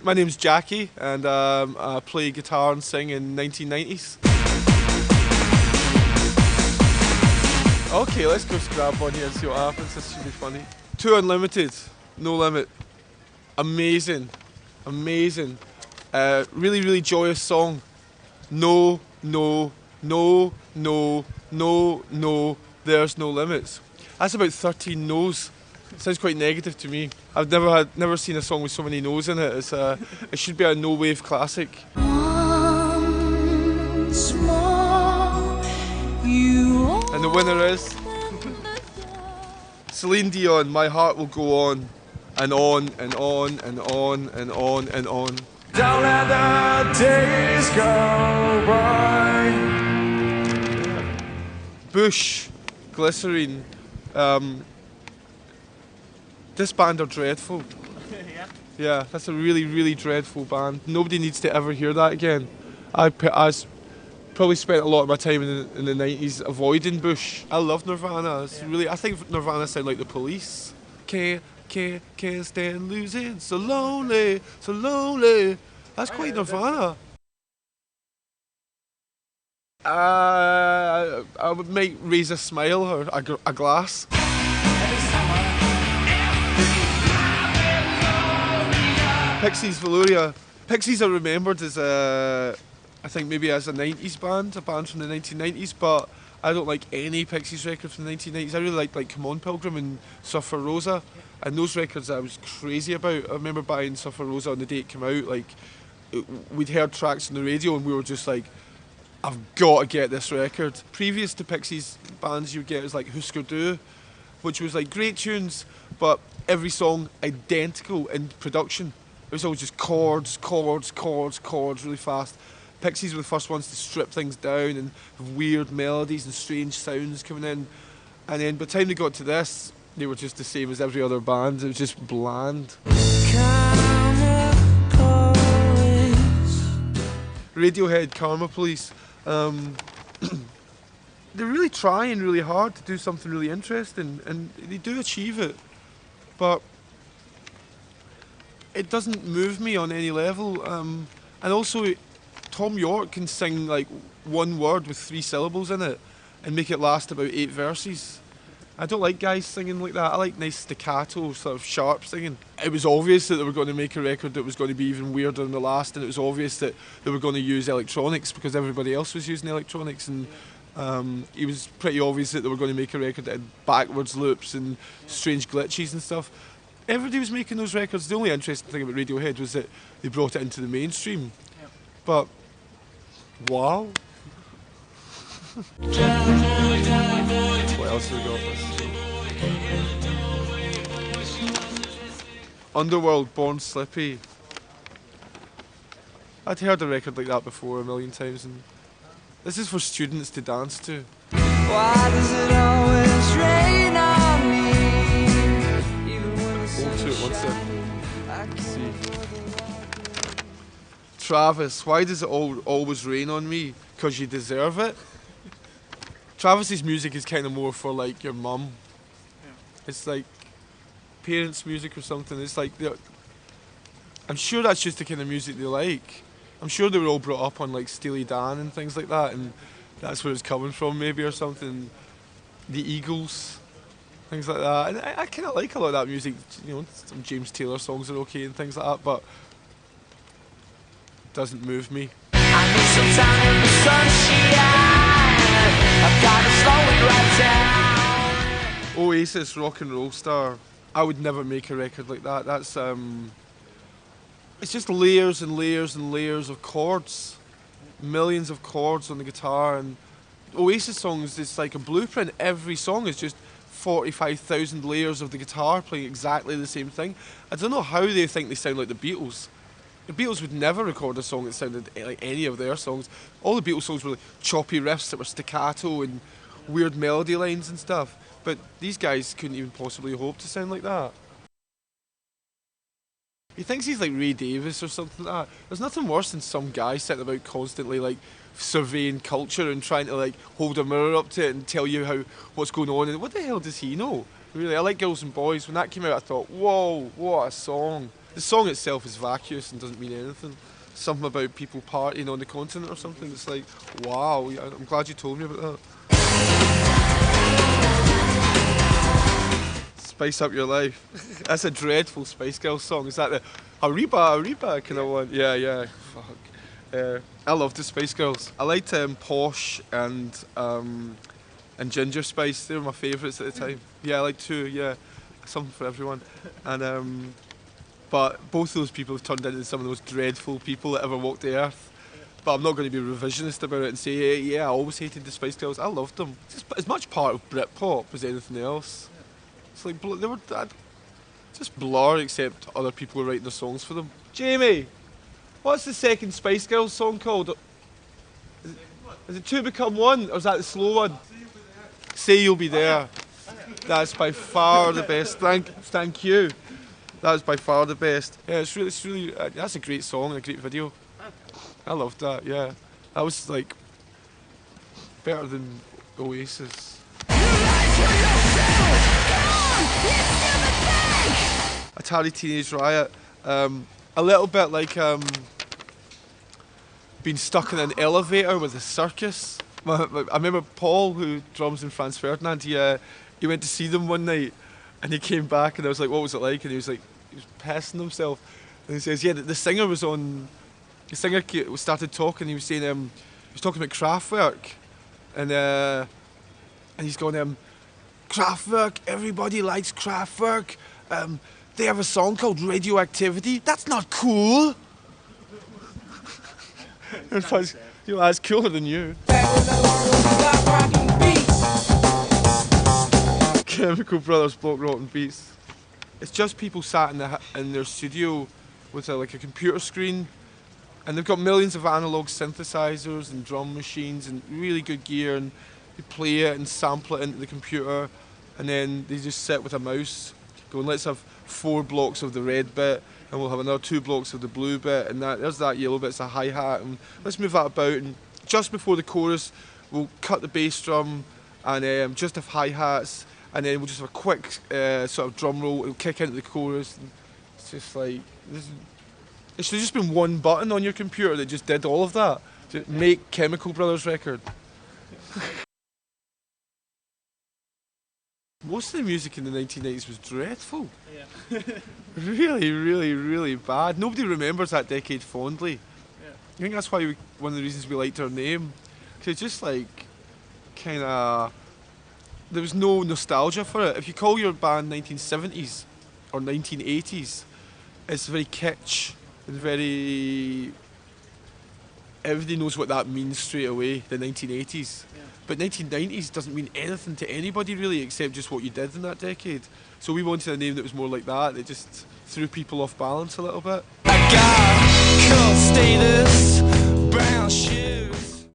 My name's Jackie, and I play guitar and sing in 1990's. Okay, let's go grab one here and see what happens. This should be funny. 2 Unlimited, No Limit. Amazing, amazing. Really, really joyous song. No, no, no, no, no, no, there's no limits. That's about 13 no's. Sounds quite negative to me. I've never seen a song with so many no's in it. It should be a no wave classic. Once more, And the winner is Celine Dion. My heart will go on and on and on and on and on and on. Don't let the days go by. Bush, Glycerine. This band are dreadful. Yeah, that's a really, really dreadful band. Nobody needs to ever hear that again. I probably spent a lot of my time in the 90s avoiding Bush. I love Nirvana. It's really, I think Nirvana sound like the Police. Can't stand losing. So lonely, so lonely. That's quite Nirvana. I would make Raise a Smile or a Glass. Pixies, Veloria. Pixies are remembered as I think maybe as a 90s band, a band from the 1990s, but I don't like any Pixies record from the 1990s. I really like Come On Pilgrim and Suffer Rosa, and those records I was crazy about. I remember buying Suffer Rosa on the day it came out. Like, we'd heard tracks on the radio and we were just like, I've got to get this record. Previous to Pixies bands you would get was like Husker Du, which was like great tunes, but every song identical in production. It was always just chords, chords, chords, chords really fast. Pixies were the first ones to strip things down and have weird melodies and strange sounds coming in. And then by the time they got to this, they were just the same as every other band. It was just bland. Radiohead, Karma Police. They're really trying really hard to do something really interesting, and they do achieve it. But it doesn't move me on any level. And also, Tom York can sing like one word with 3 syllables in it and make it last about 8 verses. I don't like guys singing like that. I like nice staccato, sort of sharp singing. It was obvious that they were going to make a record that was going to be even weirder than the last, and it was obvious that they were going to use electronics because everybody else was using electronics, and it was pretty obvious that they were going to make a record that had backwards loops and strange glitches and stuff. Everybody was making those records. The only interesting thing about Radiohead was that they brought it into the mainstream. Yep. But, wow. What else have we got? Underworld, Born Slippy. I'd heard a record like that before a million times, and this is for students to dance to. why does it always rain on me? Hold to it one second. Let's see. Travis, why does it always rain on me? 'Cause you deserve it. Travis's music is kind of more for like your mum. Yeah. It's like parents' music or something. It's like I'm sure that's just the kind of music they like. I'm sure they were all brought up on like Steely Dan and things like that, and that's where it's coming from maybe or something. The Eagles, things like that. And I kind of like a lot of that music. You know, some James Taylor songs are okay and things like that, but it doesn't move me. I need some time in the sunshine. I've got to slow it right down. Oasis, Rock and Roll Star. I would never make a record like that. That's it's just layers and layers and layers of chords, millions of chords on the guitar. And Oasis songs, it's like a blueprint. Every song is just 45,000 layers of the guitar playing exactly the same thing. I don't know how they think they sound like the Beatles. The Beatles would never record a song that sounded like any of their songs. All the Beatles songs were like choppy riffs that were staccato and weird melody lines and stuff. But these guys couldn't even possibly hope to sound like that. He thinks he's like Ray Davis or something like that. There's nothing worse than some guy sitting about constantly like surveying culture and trying to like hold a mirror up to it and tell you what's going on. And what the hell does he know? Really, I like Girls and Boys. When that came out, I thought, whoa, what a song. the song itself is vacuous and doesn't mean anything. Something about people partying on the continent or something. It's like, wow, I'm glad you told me about that. Spice Up Your Life. That's a dreadful Spice Girls song. Is that the Arriba kind of one? Yeah. Fuck. I loved the Spice Girls. I liked Posh and Ginger Spice. They were my favourites at the time. Yeah, I liked two. Yeah, something for everyone. And but both those people have turned into some of the most dreadful people that ever walked the earth. But I'm not going to be revisionist about it and say, yeah, I always hated the Spice Girls. I loved them. It's as much part of Britpop as anything else. It's like they were just Blur, except other people were writing the songs for them. Jamie, what's the second Spice Girls song called? Is it Two Become One, or is that the slow one? Say You'll Be There. That's by far the best. Thank you. That was by far the best. Yeah, it's really. That's a great song and a great video. I loved that. Yeah, that was like better than Oasis. Atari Teenage Riot. A little bit like being stuck in an elevator with a circus. I remember Paul, who drums in Franz Ferdinand. He went to see them one night, and he came back, and I was like, "What was it like?" And he was pissing himself. And he says, "Yeah, the singer was on." The singer started talking. He was saying, he was talking about Kraftwerk, and he's going, Kraftwerk. Everybody likes Kraftwerk. They have a song called Radioactivity. That's not cool. That's cooler than you. Chemical Brothers, Block Rotten Beats. It's just people sat in their studio with a computer screen, and they've got millions of analog synthesizers and drum machines and really good gear, and they play it and sample it into the computer, and then they just sit with a mouse going, let's have 4 blocks of the red bit, and we'll have another 2 blocks of the blue bit, and there's that yellow bit, it's a hi-hat, and let's move that about, and just before the chorus we'll cut the bass drum and just have hi-hats, and then we'll just have a quick sort of drum roll, it'll kick into the chorus, and it's just like, it should have just been one button on your computer that just did all of that. Just make Chemical Brothers record. Most of the music in the 1990s was dreadful. Yeah. really bad. Nobody remembers that decade fondly. Yeah. I think that's why one of the reasons we liked our name. Because it's just like, kind of, there was no nostalgia for it. If you call your band 1970s or 1980s, it's very kitsch and very... Everybody knows what that means straight away, the 1980s. Yeah. But 1990s doesn't mean anything to anybody really, except just what you did in that decade. So we wanted a name that was more like that just threw people off balance a little bit. I got cool status, brown shit.